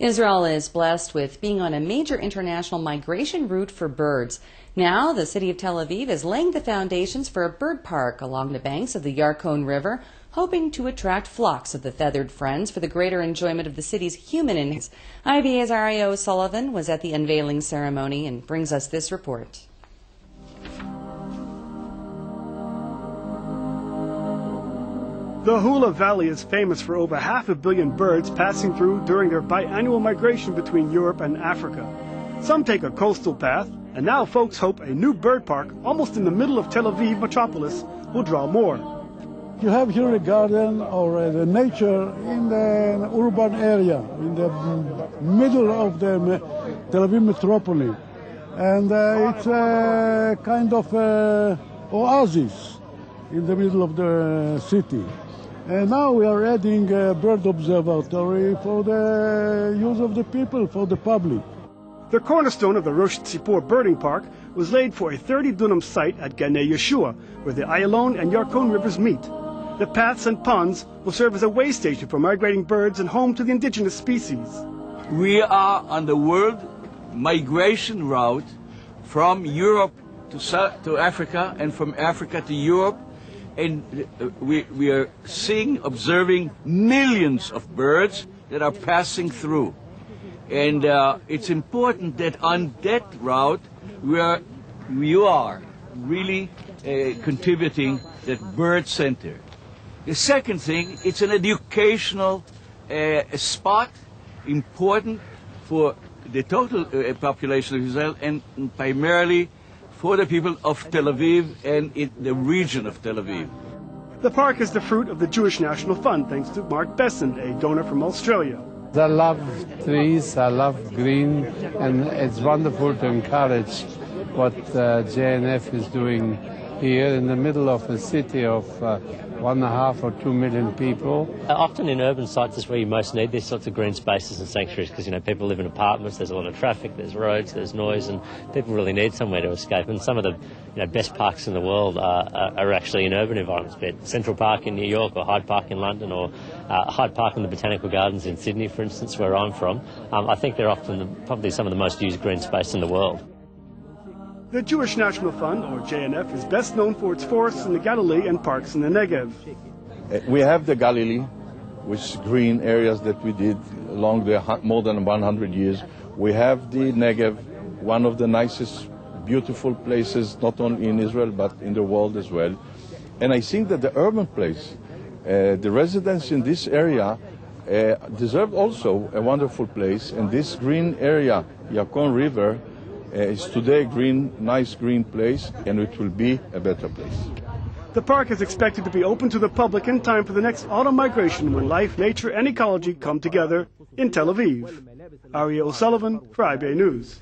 Israel is blessed with being on a major international migration route for birds. Now, the city of Tel Aviv is laying the foundations for a bird park along the banks of the Yarkon River, hoping to attract flocks of the feathered friends for the greater enjoyment of the city's human inhabitants. IBA's Ari O'Sullivan was at the unveiling ceremony and brings us this report. The Hula Valley is famous for over 500 million birds passing through during their biannual migration between Europe and Africa. Some take a coastal path, and now folks hope a new bird park almost in the middle of Tel Aviv metropolis will draw more. You have here a garden or the nature in the urban area, in the middle of the Tel Aviv metropolis. And it's a kind of oasis in the middle of the city. And now we are adding a bird observatory for the use of the people, for the public. The cornerstone of the Rosh Tzipor Birding Park was laid for a 30-dunam site at Ganei Yeshua, where the Ayalon and Yarkon rivers meet. The paths and ponds will serve as a way station for migrating birds and home to the indigenous species. We are on the world migration route from Europe to Africa and from Africa to Europe. And we are observing millions of birds that are passing through. And it's important that on that route you are really contributing that bird center. The second thing, it's an educational spot, important for the total population of Israel and primarily for the people of Tel Aviv and in the region of Tel Aviv. The park is the fruit of the Jewish National Fund, thanks to Mark Besson, a donor from Australia. I love trees, I love green, and it's wonderful to encourage what JNF is doing here in the middle of a city of 1.5 or 2 million people. Often in urban sites is where you most need these sorts of green spaces and sanctuaries because, people live in apartments, there's a lot of traffic, there's roads, there's noise, and people really need somewhere to escape. And some of the best parks in the world are actually in urban environments, be it Central Park in New York or Hyde Park in London or Hyde Park in the Botanical Gardens in Sydney, for instance, where I'm from. I think they're often probably some of the most used green space in the world. The Jewish National Fund, or JNF, is best known for its forests in the Galilee and parks in the Negev. We have the Galilee, which green areas that we did along the more than 100 years. We have the Negev, one of the nicest, beautiful places, not only in Israel, but in the world as well. And I think that the urban place, the residents in this area, deserve also a wonderful place. And this green area, Yarkon River, is today a nice green place, and it will be a better place. The park is expected to be open to the public in time for the next autumn migration when life, nature, and ecology come together in Tel Aviv. Ari O'Sullivan for IBA News.